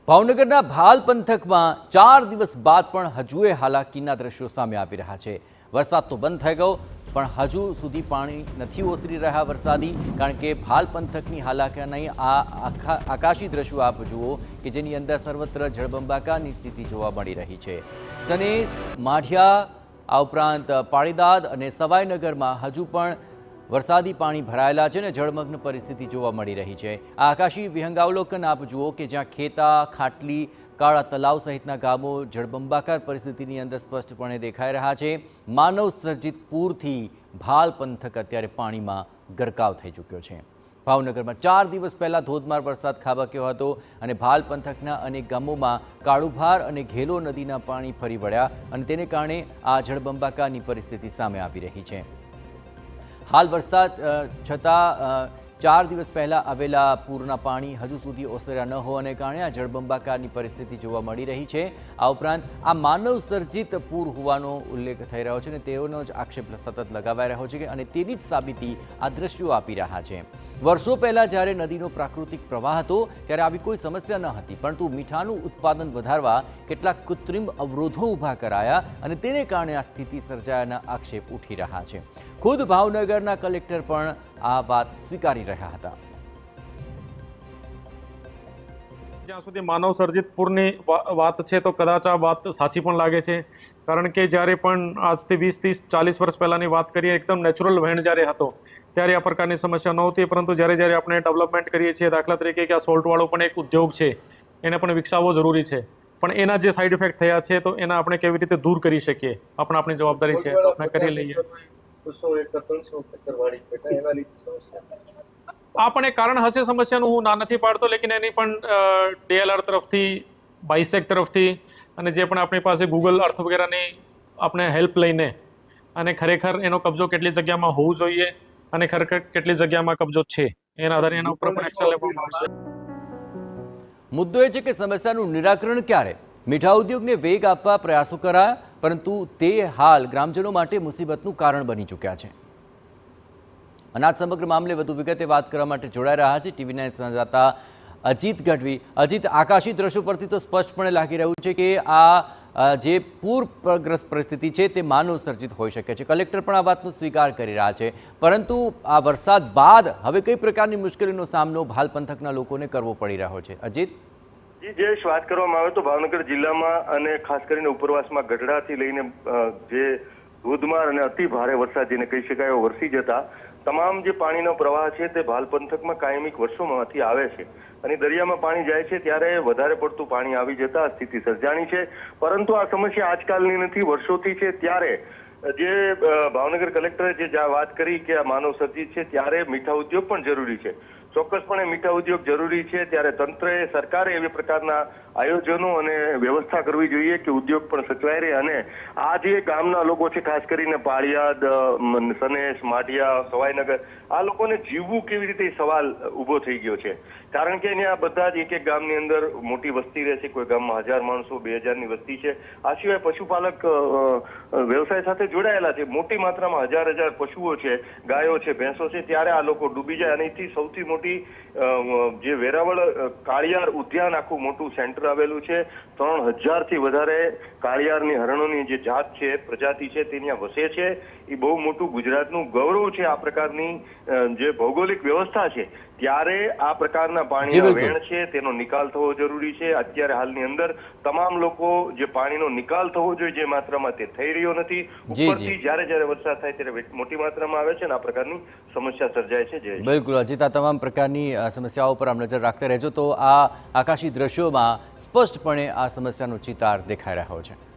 ભાવનગરના ભાલ પંથકમાં 4 દિવસ બાદ પણ હજુએ હાલાકીના દ્રશ્યો સામે આવી રહ્યા છે। વરસાદ તો બંધ થઈ ગયો પણ હજુ સુધી પાણી નથી ઓસરી રહ્યા વરસાદી, કારણ કે ભાલ પંથકની હાલાકીની આ આકાશી દ્રશ્યો આપ જુઓ કે જેની અંદર સર્વત્ર જળબંબાકારની સ્થિતિ જોવા મળી રહી છે। સનેસ, માઢિયા, આ ઉપરાંત પાળીદાદ અને સવાઈનગરમાં હજુ પણ વરસાદી પાણી ભરાયેલા છે ને જળમગ્ન પરિસ્થિતિ જોવા મળી રહી છે। આ આકાશી વિહંગાવલોકન આપ જુઓ કે જ્યાં ખેતા, ખાટલી, કાળા તલાવ સહિતના ગામો જળબંબાકાર પરિસ્થિતિની અંદર સ્પષ્ટપણે દેખાઈ રહ્યા છે। માનવ સર્જિત પૂરથી ભાલ પંથક અત્યારે પાણીમાં ગરકાવ થઈ ચૂક્યો છે। ભાવનગરમાં 4 દિવસ પહેલા ધોધમાર વરસાદ ખાબક્યો હતો અને ભાલ પંથકના અનેક ગામોમાં કાળુભાર અને ઘેલો નદીના પાણી ફરી વળ્યા અને તેને કારણે આ જળબંબાકારની પરિસ્થિતિ સામે આવી રહી છે। હાલ વરસાદ છતાં 4 દિવસ પહેલાં આવેલા પૂરના પાણી હજુ સુધી ઓસર્યા ન હોવાને કારણે આ જળબંબાકારની પરિસ્થિતિ જોવા મળી રહી છે। આ ઉપરાંત આ માનવ સર્જિત પૂર હોવાનો ઉલ્લેખ થઈ રહ્યો છે અને તેઓનો જ આક્ષેપ સતત લગાવાઈ રહ્યો છે અને તેની જ સાબિતી આ દ્રશ્યો આપી રહ્યા છે। વર્ષો પહેલાં જ્યારે નદીનો પ્રાકૃતિક પ્રવાહ હતો ત્યારે આવી કોઈ સમસ્યા ન હતી, પરંતુ મીઠાનું ઉત્પાદન વધારવા કેટલાક કૃત્રિમ અવરોધો ઊભા કરાયા અને તેને કારણે આ સ્થિતિ સર્જાયાના આક્ષેપ ઉઠી રહ્યા છે। ખુદ ભાવનગરના કલેક્ટર પણ આ વાત સ્વીકારી રહ્યા હતા। જ્યાં સુધી માનવ સર્જિત પૂરની વાત છે તો કદાચ આ વાત સાચી પણ લાગે છે, કારણ કે જ્યારે પણ આજથી 20-30-40 વર્ષ પહેલાંની વાત કરીએ, એકદમ નેચરલ વહેણ જ્યારે હતો ત્યારે આ પ્રકારની સમસ્યા નહોતી, પરંતુ જ્યારે આપણે ડેવલપમેન્ટ કરીએ છીએ, દાખલા તરીકે કે આ સોલ્ટવાળો પણ એક ઉદ્યોગ છે, એને પણ વિકસાવવો જરૂરી છે, પણ એના જે સાઈડ ઇફેક્ટ થયા છે તો એના આપણે કેવી રીતે દૂર કરી શકીએ, આપણી જવાબદારી છે, આપણે કરી લઈએ। આ પણ એક કારણ હશે સમસ્યાનું, હું ના નથી પાડતો, લેકિન એની પણ DLR તરફથી, બાયસેક તરફથી અને જે પણ આપણી પાસે ગૂગલ અર્થ વગેરેની આપણે હેલ્પ લઈને અને ખરેખર એનો કબજો કેટલી જગ્યામાં હોવું જોઈએ અને ખરેખર કેટલી જગ્યામાં કબજો છે એના આધારે એના ઉપર પણ એક્શન લેવામાં આવશે। મુદ્દો એ છે કે સમસ્યાનું નિરાકરણ ક્યારે? મીઠા ઉદ્યોગને વેગ આપવા પ્રયાસો કરાયા, પરંતુ તે હાલ ગ્રામજનો માટે મુસીબતનું કારણ બની ચૂક્યા છે। અને આ સમગ્ર મામલે વધુ વિગતે વાત કરવા માટે જોડાઈ રહ્યા છે TV9 સંવાદદાતા અજીત ગઢવી। અજીત, આકાશી દ્રશ્યો પરથી તો સ્પષ્ટપણે લાગી રહ્યું છે કે આ જે પૂરગ્રસ્ત પરિસ્થિતિ છે તે માનવ સર્જિત હોઈ શકે છે। કલેક્ટર પણ આ વાતનો સ્વીકાર કરી રહ્યા છે, પરંતુ આ વરસાદ બાદ હવે કઈ પ્રકારની મુશ્કેલીનો સામનો ભાલ પંથકના લોકોને કરવો પડી રહ્યો છે? અજીત જી, જયેશ, વાત કરવામાં આવે તો ભાવનગર જિલ્લામાં અને ખાસ કરીને ઉપરવાસમાં ગઢડાથી લઈને જે ધોધમાર અને અતિ ભારે વરસાદ જેને કહી શકાય એવો વરસી જતા તમામ જે પાણીનો પ્રવાહ છે તે ભાલ પંથકમાં કાયમિક વર્ષોમાંથી આવે છે અને દરિયામાં પાણી જાય છે ત્યારે વધારે પડતું પાણી આવી જતા સ્થિતિ સર્જાણી છે। પરંતુ આ સમસ્યા આજકાલની નથી, વર્ષોથી છે। ત્યારે જે ભાવનગર કલેક્ટરે જે વાત કરી કે આ માનવ સર્જિત છે ત્યારે મીઠા ઉદ્યોગ પણ જરૂરી છે, ચોક્કસપણે મીઠા ઉદ્યોગ જરૂરી છે, ત્યારે તંત્રએ, સરકારે એવી પ્રકારના આયોજનો અને વ્યવસ્થા કરવી જોઈએ કે ઉદ્યોગ પણ સચવાઈ રહે અને આ જે ગામના લોકો છે, ખાસ કરીને પાળિયાદ, સનેસ, માઢિયા, સવાઈનગર, આ લોકોને જીવવું કેવી રીતે સવાલ ઊભો થઈ ગયો છે, કારણ કે અહીંયા બધા જ એક ગામની અંદર મોટી વસ્તી રહે છે, કોઈ ગામમાં 1000 માણસો, 2000ની વસ્તી છે। આ સિવાય પશુપાલક વ્યવસાય સાથે જોડાયેલા છે, મોટી માત્રામાં હજાર પશુઓ છે, ગાયો છે, ભેંસો છે, ત્યારે આ લોકો ડૂબી જાય અને એથી સૌથી મોટી જે વેરાવળ કાળિયાર ઉદ્યાન આખું મોટું સેન્ટર આવેલું છે, 3000થી વધારે કાળિયારની હરણોની જે જાત છે, પ્રજાતિ છે, તે ત્યાં વસે છે। એ બહુ મોટું ગુજરાતનું ગૌરવ છે। આ પ્રકારની જે ભૌગોલિક વ્યવસ્થા છે ત્યારે આ પ્રકારના પાણીના વેણ છે તેનો નિકાલ થવો જરૂરી છે। અત્યારે હાલની અંદર તમામ લોકો જે પાણીનો નિકાલ થવો જોઈએ જે માત્રામાં તે થઈ રહ્યો નથી, ઉપરથી જ્યારે વરસાદ થાય ત્યારે મોટી માત્રામાં આવે છે અને આ પ્રકારની સમસ્યા સર્જાય છે। બિલકુલ અજીત, આ તમામ પ્રકારની સમસ્યાઓ પર આપ નજર રાખતા રહેજો તો આ આકાશી દ્રશ્યોમાં સ્પષ્ટપણે આ સમસ્યાનો ચિતાર દેખાઈ રહ્યો છે।